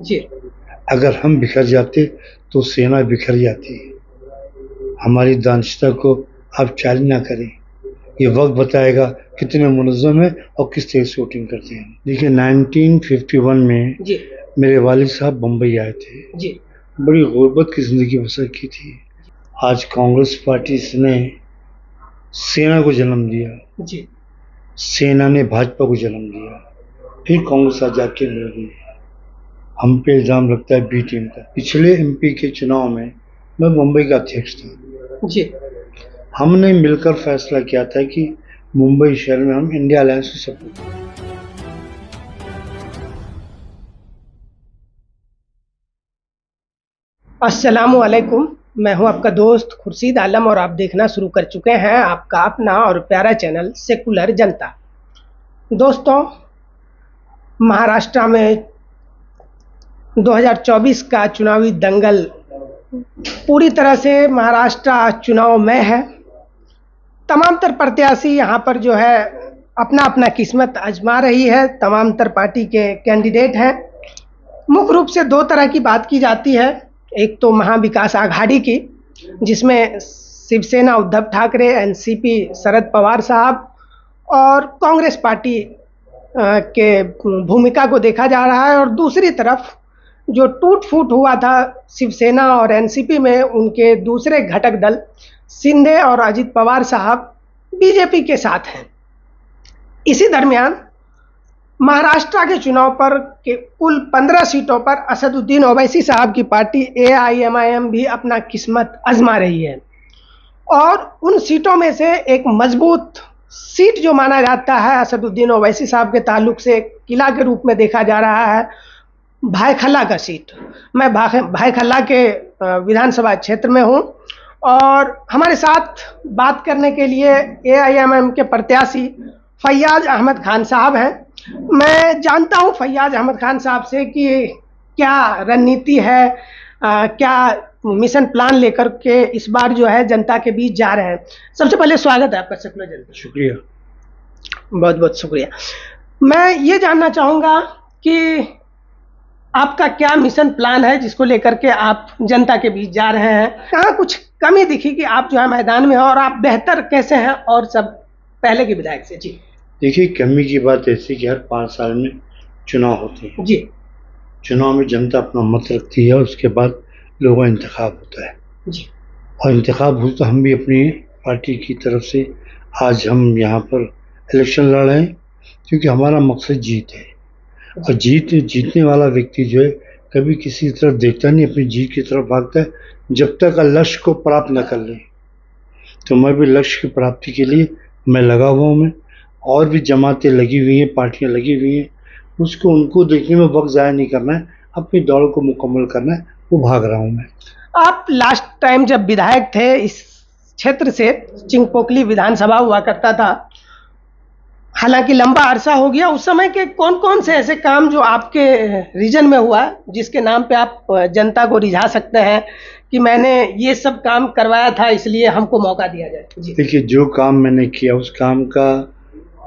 जी। अगर हम बिखर जाते तो सेना बिखर जाती। हमारी दानिशता को आप चैलेंज ना करें। ये वक्त बताएगा कितने मुनज़्ज़म है और किस तरह से वोटिंग करते हैं। देखिए 1951 में जी। मेरे वालिद साहब बम्बई आए थे। जी। बड़ी गुर्बत की ज़िंदगी बसर की थी। आज कांग्रेस पार्टी ने सेना को जन्म दिया, जी। सेना ने भाजपा को जन्म दिया, फिर कांग्रेस आज जाके मिल गई। हम पे इल्ज़ाम लगता है बी टीम का। पिछले एमपी के चुनाव में मैं मुंबई का अध्यक्ष था। जी। हमने मिलकर फैसला किया था कि मुंबई शहर में हम इंडिया अलायंस को सपोर्ट करें। अस्सलामुअलैकुम, मैं हूं आपका दोस्त खुर्शीद आलम और आप देखना शुरू कर चुके हैं आपका अपना और प्यारा चैनल सेकुलर जनता। दोस्तों, महाराष्ट्र में 2024 का चुनावी दंगल पूरी तरह से महाराष्ट्र चुनाव में है। तमाम तर प्रत्याशी यहाँ पर जो है अपना अपना किस्मत आजमा रही है। तमाम तर पार्टी के कैंडिडेट हैं। मुख्य रूप से दो तरह की बात की जाती है। एक तो महाविकास आघाड़ी की, जिसमें शिवसेना उद्धव ठाकरे, एनसीपी शरद पवार साहब और कांग्रेस पार्टी के भूमिका को देखा जा रहा है। और दूसरी तरफ जो टूट फूट हुआ था शिवसेना और एनसीपी में, उनके दूसरे घटक दल शिंदे और अजित पवार साहब बीजेपी के साथ हैं। इसी दरमियान महाराष्ट्र के चुनाव पर के कुल 15 सीटों पर असदुद्दीन ओवैसी साहब की पार्टी एआईएमआईएम भी अपना किस्मत आजमा रही है। और उन सीटों में से एक मजबूत सीट जो माना जाता है असदुद्दीन ओवैसी साहब के ताल्लुक से एक किला के रूप में देखा जा रहा है, भायखला का सीट। मैं भायखला के विधानसभा क्षेत्र में हूं और हमारे साथ बात करने के लिए एआईएमआईएम के प्रत्याशी फैयाज अहमद खान साहब हैं। मैं जानता हूं फैयाज अहमद खान साहब से कि क्या रणनीति है, क्या मिशन प्लान लेकर के इस बार जो है जनता के बीच जा रहे हैं। सबसे पहले स्वागत है आपका सेकुलर जनता। शुक्रिया। बहुत बहुत शुक्रिया। मैं ये जानना चाहूँगा कि आपका क्या मिशन प्लान है जिसको लेकर के आप जनता के बीच जा रहे हैं। कहाँ कुछ कमी दिखी कि आप जो है मैदान में हो, और आप बेहतर कैसे हैं और सब पहले के विधायक से? जी देखिए, कमी की बात ऐसी कि हर 5 साल में चुनाव होते हैं। जी। चुनाव में जनता अपना मत रखती है, उसके बाद लोगों का इंतखाब होता है जी। और इंतखाब हो तो हम भी अपनी पार्टी की तरफ से आज हम यहाँ पर इलेक्शन लड़ रहे हैं, क्योंकि हमारा मकसद जीत है। और जीतने वाला व्यक्ति जो है कभी किसी की तरफ देखता नहीं, अपनी जीत की तरफ भागता है जब तक लक्ष्य को प्राप्त न कर ले। तो मैं भी लक्ष्य की प्राप्ति के लिए मैं लगा हुआ हूँ। मैं और भी जमातें लगी हुई हैं, पार्टियां लगी हुई हैं, उसको उनको देखने में वक्त ज़ाया नहीं करना है, अपनी दौड़ को मुकम्मल करना है, वो भाग रहा हूँ मैं। आप लास्ट टाइम जब विधायक थे इस क्षेत्र से, चिंगपोकली विधानसभा हुआ करता था, हालांकि लंबा अरसा हो गया, उस समय के कौन कौन से ऐसे काम जो आपके रीजन में हुआ जिसके नाम पे आप जनता को रिझा सकते हैं कि मैंने ये सब काम करवाया था इसलिए हमको मौका दिया जाए? जी। देखिए, जो काम मैंने किया उस काम का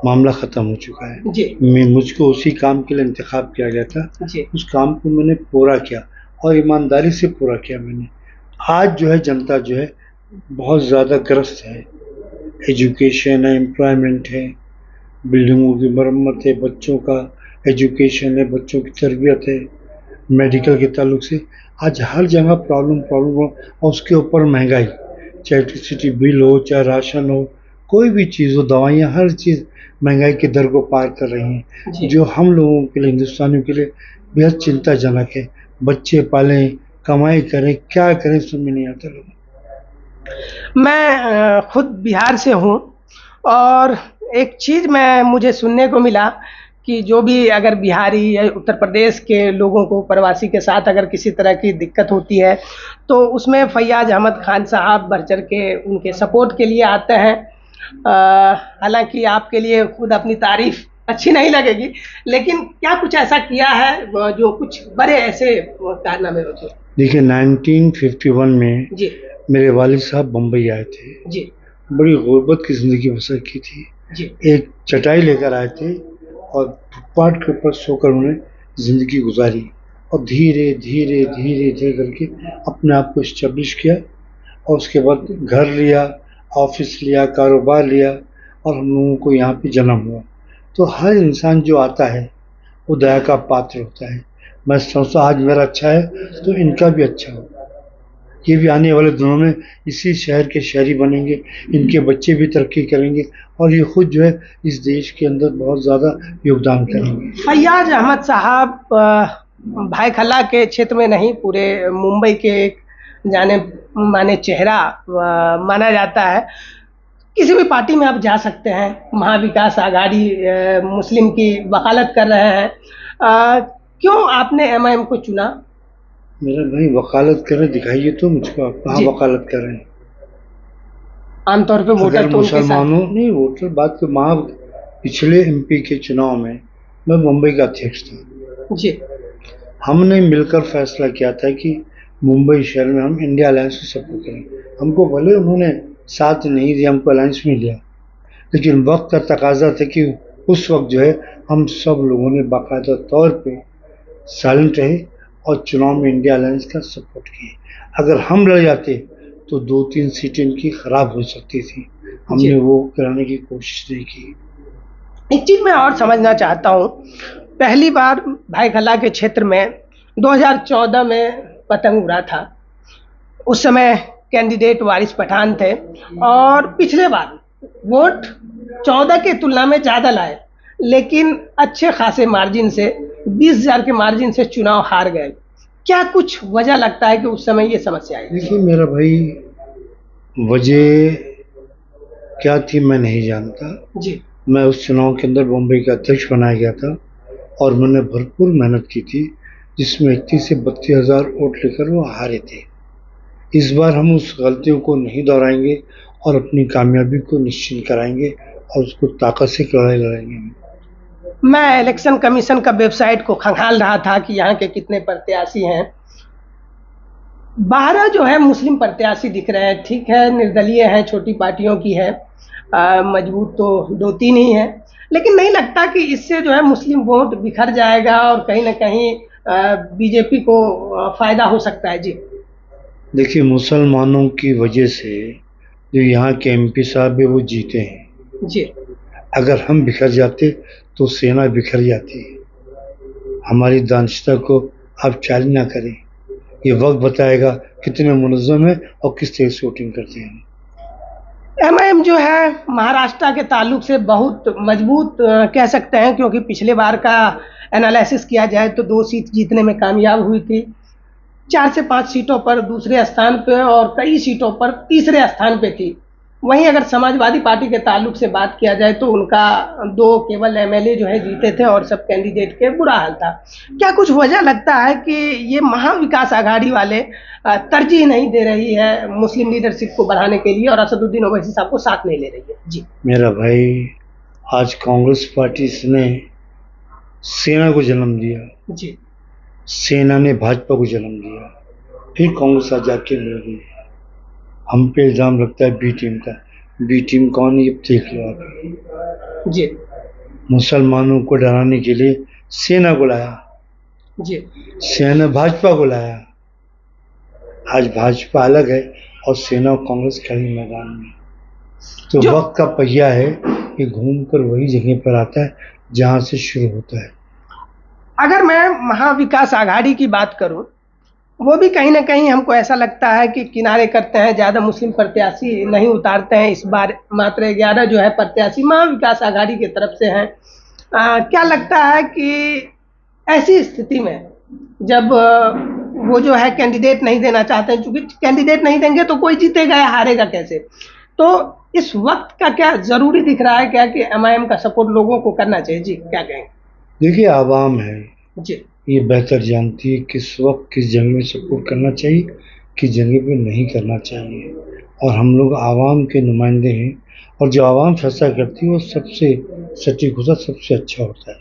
मामला ख़त्म हो चुका है जी। मुझको उसी काम के लिए इंतखाब किया गया था जी। उस काम को मैंने पूरा किया और ईमानदारी से पूरा किया मैंने। आज जो है जनता जो है बहुत ज़्यादा ग्रस्त है। एजुकेशन है, एम्प्लॉयमेंट है, बिल्डिंगों की मरम्मत है, बच्चों का एजुकेशन है, बच्चों की तरबियत है, मेडिकल के ताल्लुक से आज हर जगह प्रॉब्लम हो। और उसके ऊपर महंगाई, चाहे इलेक्ट्रिसिटी बिल हो, चाहे राशन हो, कोई भी चीज़ हो, दवाइयाँ, हर चीज़ महंगाई के दर को पार कर रही हैं, जो हम लोगों के लिए, हिंदुस्तानियों के लिए बेहद चिंताजनक है। बच्चे पालें, कमाई करें, क्या करें, समझ नहीं आता लोगों। मैं खुद बिहार से हूँ और एक चीज़ मुझे सुनने को मिला कि जो भी अगर बिहारी या उत्तर प्रदेश के लोगों को, प्रवासी के साथ अगर किसी तरह की दिक्कत होती है तो उसमें फैयाज अहमद खान साहब बढ़ चढ़ के उनके सपोर्ट के लिए आते हैं। हालांकि आपके लिए खुद अपनी तारीफ अच्छी नहीं लगेगी, लेकिन क्या कुछ ऐसा किया है जो कुछ बड़े ऐसे कारनामे होते? देखिए 1951 में जी मेरे वालिद साहब बम्बई आए थे जी। बड़ी गुर्बत की ज़िंदगी बसर की थी जी। एक चटाई लेकर आए थे और फुटपाथ के ऊपर सोकर उन्हें ज़िंदगी गुजारी। और धीरे धीरे धीरे धीरे करके अपने आप को इस्टेब्लिश किया, और उसके बाद घर लिया, ऑफिस लिया, कारोबार लिया, और हम लोगों को यहाँ पे जन्म हुआ। तो हर इंसान जो आता है वो दया का पात्र होता है। मैं सोचता आज मेरा अच्छा है तो इनका भी अच्छा हो, ये भी आने वाले दिनों में इसी शहर के शहरी बनेंगे, इनके बच्चे भी तरक्की करेंगे, और ये खुद जो है इस देश के अंदर बहुत ज़्यादा योगदान करेंगे। फैयाज अहमद साहब भाई खला के क्षेत्र में नहीं, पूरे मुंबई के एक जाने माने चेहरा माना जाता है। किसी भी पार्टी में आप जा सकते हैं, महाविकास आघाड़ी मुस्लिम की वकालत कर रहे हैं, क्यों आपने एमआईएम को चुना? मेरा भाई वकालत कर रहे दिखाइए तो मुझको, आप कहाँ वकालत कर रहे हैं? आमतौर पे वोटर तो मुसलमानों नहीं, वोटर बात तो वहाँ पिछले एमपी के चुनाव में मैं मुंबई का अध्यक्ष था जी। हमने मिलकर फैसला किया था कि मुंबई शहर में हम इंडिया अलायंस को सपोर्ट करें। हमको भले उन्होंने साथ नहीं दिया, हमको अलायंस में लिया, लेकिन वक्त का तकाजा था कि उस वक्त जो है हम सब लोगों ने बाकायदा तौर पे साइलेंट रहे और चुनाव में इंडिया अलायंस का सपोर्ट किए। अगर हम लड़ जाते तो 2-3 सीटें इनकी खराब हो सकती थी, हमने वो कराने की कोशिश नहीं की। एक चीज मैं और समझना चाहता हूँ, पहली बार भाई खला के क्षेत्र में 2014 में पतंग उड़ा था, उस समय कैंडिडेट वारिस पठान थे, और पिछले बार वोट 14 के तुलना में ज़्यादा लाए, लेकिन अच्छे खासे मार्जिन से 20,000 के मार्जिन से चुनाव हार गए। क्या कुछ वजह लगता है कि उस समय ये समस्या आई? देखिए मेरा भाई, वजह क्या थी मैं नहीं जानता जी। मैं उस चुनाव के अंदर मुंबई का अध्यक्ष बनाया गया था और मैंने भरपूर मेहनत की थी, जिसमें 31 से 32,000 वोट लेकर वो हारे थे। इस बार हम उस गलतियों को नहीं दोहराएंगे और अपनी कामयाबी को निश्चित कराएंगे और उसको ताकत से लड़ाई लड़ाएंगे। मैं इलेक्शन कमीशन का वेबसाइट को खंगाल रहा था कि यहाँ के कितने प्रत्याशी हैं। 12 जो है मुस्लिम प्रत्याशी दिख रहे हैं, ठीक है, निर्दलीय हैं, छोटी पार्टियों की है, मजबूत तो 2-3 ही है, लेकिन नहीं लगता कि इससे जो है मुस्लिम वोट बिखर जाएगा और कहीं ना कहीं बीजेपी को फायदा हो सकता है? जी देखिए, मुसलमानों की वजह से जो यहाँ के एमपी साहब है वो जीते हैं जी। अगर हम बिखर जाते तो सेना बिखर जाती है। हमारी दानिशता को आप चाली ना करें, ये वक्त बताएगा कितने मुनज़्ज़म है और किस तरह से वोटिंग करते हैं। एमआईएम जो है महाराष्ट्र के ताल्लुक से बहुत मजबूत कह सकते हैं, क्योंकि पिछले बार का एनालिसिस किया जाए तो 2 सीट जीतने में कामयाब हुई थी, 4 से 5 सीटों पर दूसरे स्थान पे और कई सीटों पर तीसरे स्थान पे थी। वहीं अगर समाजवादी पार्टी के ताल्लुक से बात किया जाए तो उनका 2 केवल एमएलए जो है जीते थे और सब कैंडिडेट के बुरा हाल था। क्या कुछ वजह लगता है कि ये महाविकास आघाड़ी वाले तरजीह नहीं दे रही है मुस्लिम लीडरशिप को बढ़ाने के लिए और असदुद्दीन ओवैसी साहब को साथ नहीं ले रही है? जी मेरा भाई, आज कांग्रेस पार्टी ने सेना को जन्म दिया, जी, सेना ने भाजपा को जन्म दिया, फिर कांग्रेस आज जाके मिल गई। हम पे इल्ज़ाम लगता है बी टीम का। बी टीम कौन है ये देख लो आप। जी मुसलमानों को डराने के लिए सेना को लाया, जी, सेना भाजपा को लाया। आज भाजपा अलग है और सेना और कांग्रेस खड़ी मैदान में। तो वक्त का पहिया है, ये घूमकर वही जगह पर आता है जहां से शुरू होता है। अगर मैं महाविकास आघाड़ी की बात करूं, वो भी कहीं ना कहीं हमको ऐसा लगता है कि किनारे करते हैं, ज़्यादा मुस्लिम प्रत्याशी नहीं उतारते हैं। इस बार मात्र 11 जो है प्रत्याशी महाविकास आघाड़ी की तरफ से हैं। क्या लगता है कि ऐसी स्थिति में जब वो जो है कैंडिडेट नहीं देना चाहते हैं, चूंकि कैंडिडेट नहीं देंगे तो कोई जीतेगा या हारेगा कैसे, तो इस वक्त का क्या जरूरी दिख रहा है क्या कि एमआईएम का सपोर्ट लोगों को करना चाहिए? जी क्या कहेंगे? देखिए, आवाम है जी, ये बेहतर जानती है किस वक्त किस जगह में सपोर्ट करना चाहिए, किस जगह पे नहीं करना चाहिए, और हम लोग आवाम के नुमाइंदे हैं और जो आवाम फैसला करती है वो सबसे सटीक होता, सबसे अच्छा होता है।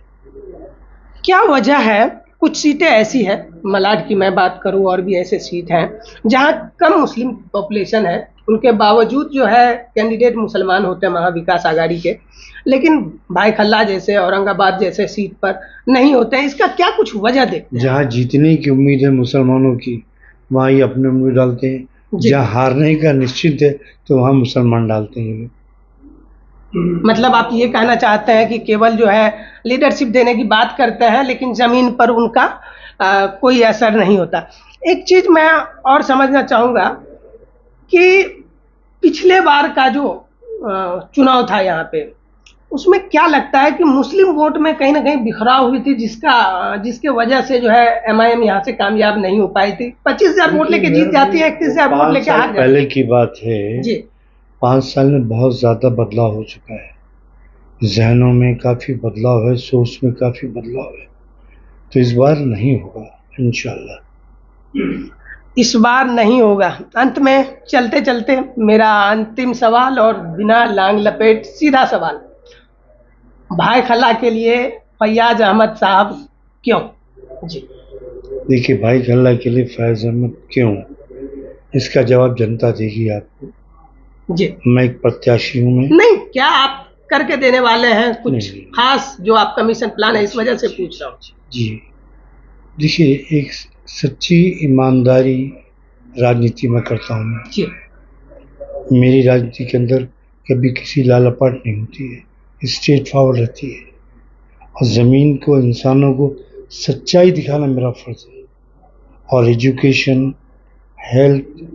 क्या वजह है? कुछ सीटें ऐसी हैं, मलाड की मैं बात करूं और भी ऐसे सीट हैं जहां कम मुस्लिम पॉपुलेशन है, उनके बावजूद जो है कैंडिडेट मुसलमान होते हैं महाविकास आघाड़ी के, लेकिन भाई खल्ला जैसे औरंगाबाद जैसे सीट पर नहीं होते हैं। इसका क्या कुछ वजह देखते हैं? जहाँ जीतने की उम्मीद है मुसलमानों की वहाँ ही अपने उम्मीद डालते हैं, जहाँ हारने का निश्चित है तो वहाँ मुसलमान डालते हैं। मतलब आप ये कहना चाहते हैं कि केवल जो है लीडरशिप देने की बात करते हैं, लेकिन जमीन पर उनका कोई असर नहीं होता। एक चीज मैं और समझना चाहूंगा कि पिछले बार का जो चुनाव था यहाँ पे, उसमें क्या लगता है कि मुस्लिम वोट में कहीं ना कहीं बिखराव हुई थी, जिसके वजह से जो है एमआईएम यहाँ से कामयाब नहीं हो पाई थी। 25,000 वोट लेके जीत जाती है, 31,000 वोट लेके हार जाती है। पहले की बात है जी, 5 साल में बहुत ज्यादा बदलाव हो चुका है, जहनों में काफी बदलाव है, सोच में काफी बदलाव है, तो इस बार नहीं होगा इंशाल्लाह। इस बार नहीं होगा। अंत में चलते चलते मेरा अंतिम सवाल और बिना लांग लपेट सीधा सवाल, भाई खल्ला के लिए फैयाज अहमद साहब क्यों? जी देखिए, भाई खल्ला के लिए फैयाज अहमद क्यों, इसका जवाब जनता देगी आपको जी। मैं एक प्रत्याशी हूँ। मैं नहीं, क्या आप करके देने वाले हैं कुछ खास जो आपका मिशन प्लान है, इस वजह से पूछ रहा हूँ जी। देखिए, एक सच्ची ईमानदारी राजनीति में करता हूँ मैं जी। मेरी राजनीति के अंदर कभी किसी लालपाट नहीं होती है, स्ट्रेट फॉरवर्ड रहती है, और ज़मीन को, इंसानों को सच्चाई दिखाना मेरा फर्ज है। और एजुकेशन, हेल्थ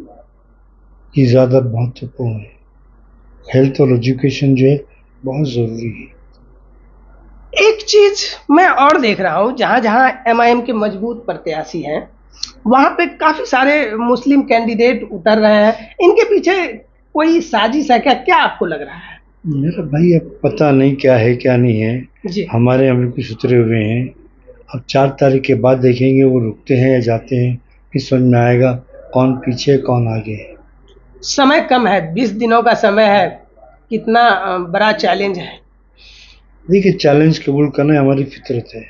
की ज़्यादा महत्वपूर्ण है। हेल्थ और एजुकेशन जो है बहुत ज़रूरी है। एक चीज मैं और देख रहा हूँ, जहाँ जहाँ एमआईएम के मजबूत प्रत्याशी हैं, वहाँ पे काफी सारे मुस्लिम कैंडिडेट उतर रहे हैं। इनके पीछे कोई साजिश है क्या? क्या आपको लग रहा है? मेरा भाई अब पता नहीं क्या है क्या नहीं है जी। हमारे यहाँ भी कुछ उतरे हुए हैं, अब 4 तारीख के बाद देखेंगे वो रुकते हैं या जाते हैं, फिर समझ में आएगा कौन पीछे कौन आगे है। समय कम है, 20 दिनों का समय है, कितना बड़ा चैलेंज है। देखिए, चैलेंज कबूल करना हमारी फितरत है।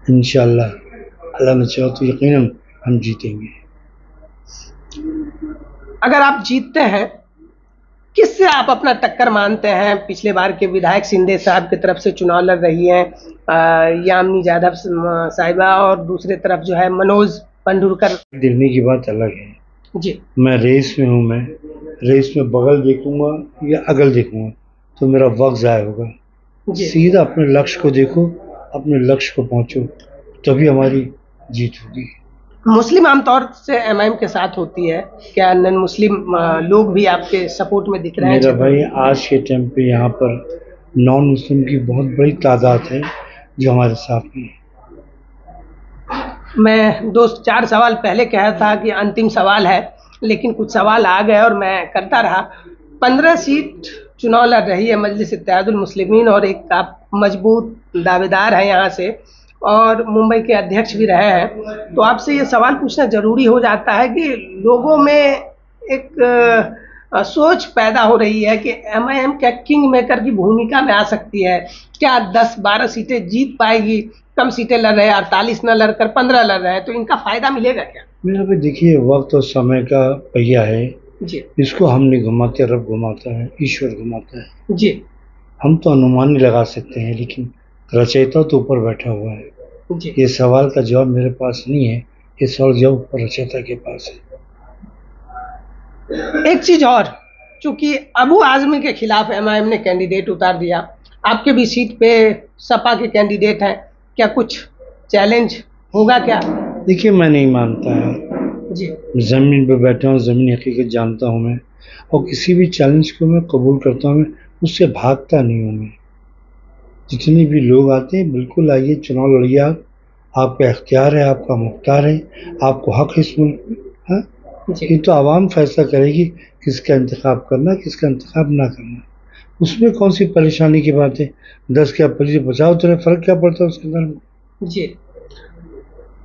इंशाल्लाह अल्लाह ने चाहा तो यकीनन हम जीतेंगे। अगर आप जीतते हैं, किससे आप अपना टक्कर मानते हैं? पिछले बार के विधायक सिंधे साहब की तरफ से चुनाव लड़ रही हैं यामिनी जाधव साहिबा, और दूसरे तरफ जो है मनोज पंडुरकर। देखने की बात अलग है जी। मैं रेस में हूँ, मैं रेस में बगल देखूंगा या अगल देखूंगा तो मेरा वक्त ज़ाया होगा। सीधा अपने लक्ष्य को देखो, अपने लक्ष्य को पहुंचो, तभी हमारी जीत होगी। मुस्लिम आमतौर से एमआईएम के साथ होती है, क्या नॉन मुस्लिम लोग भी आपके सपोर्ट में दिख रहे हैं? मेरा भाई, आज के टाइम पे यहाँ पर नॉन मुस्लिम की बहुत बड़ी तादाद है जो हमारे साथ में है। मैं 2-4 सवाल पहले कहा था कि अंतिम सवाल है, लेकिन कुछ सवाल आ गए और मैं करता रहा। 15 सीट चुनाव लड़ रही है मजलिस इत्तेहादुल मुस्लिमीन, और एक आप मजबूत दावेदार हैं यहाँ से, और मुंबई के अध्यक्ष भी रहे हैं, तो आपसे ये सवाल पूछना जरूरी हो जाता है कि लोगों में एक सोच पैदा हो रही है कि एमआईएम क्या किंग मेकर की भूमिका में आ सकती है? क्या 10-12 सीटें जीत पाएगी? कम सीटें लड़ रहे हैं, 48 न लड़कर 15 लड़ रहे हैं, तो इनका फायदा मिलेगा क्या? मेरा भाई देखिए, वक्त और समय का पहिया है जी। इसको हम नहीं घुमाते, रब घुमाता है, ईश्वर घुमाता है जी। हम तो अनुमान नहीं लगा सकते हैं, लेकिन रचयिता तो ऊपर बैठा हुआ है जी। ये सवाल का जवाब मेरे पास नहीं है, ये सवाल जवाब ऊपर रचयिता के पास है। एक चीज और, चूंकि अबू आजमी के खिलाफ एमआईएम ने कैंडिडेट उतार दिया, आपके भी सीट पे सपा के कैंडिडेट हैं, क्या कुछ चैलेंज होगा क्या? देखिए, मैं नहीं मानता है जी। ज़मीन पे बैठा हूँ, ज़मीनी हकीकत जानता हूँ मैं, और किसी भी चैलेंज को मैं कबूल करता हूँ, मैं उससे भागता नहीं हूँ। मैं जितने भी लोग आते हैं, बिल्कुल आइए, चुनाव लड़िए, आपका इख्तियार है, आपका मुख्तार है, आपको हक है इस मुल्क में। ये तो आवाम फैसला करेगी किसका इंतखाब करना, किसका इंतखाब ना करना। उसमें कौन सी परेशानी की बात है? 10 क्या 50 तो फर्क क्या पड़ता है उसके अंदर में? जी,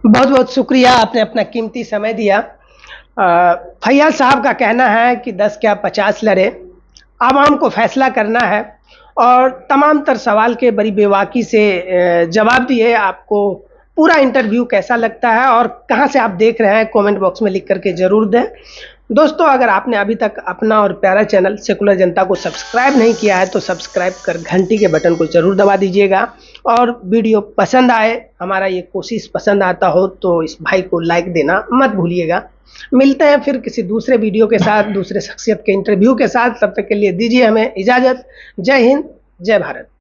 बहुत बहुत शुक्रिया, आपने अपना कीमती समय दिया। फैयाज साहब का कहना है कि 10 क्या 50 लड़े, आवाम को फैसला करना है, और तमाम तर सवाल के बड़ी बेवाकी से जवाब दिए। आपको पूरा इंटरव्यू कैसा लगता है और कहां से आप देख रहे हैं, कमेंट बॉक्स में लिख करके ज़रूर दें। दोस्तों, अगर आपने अभी तक अपना और प्यारा चैनल सेकुलर जनता को सब्सक्राइब नहीं किया है तो सब्सक्राइब कर घंटी के बटन को जरूर दबा दीजिएगा, और वीडियो पसंद आए, हमारा ये कोशिश पसंद आता हो तो इस भाई को लाइक देना मत भूलिएगा। मिलते हैं फिर किसी दूसरे वीडियो के साथ, दूसरे शख्सियत के इंटरव्यू के साथ। तब तक के लिए दीजिए हमें इजाज़त। जय हिंद, जय भारत।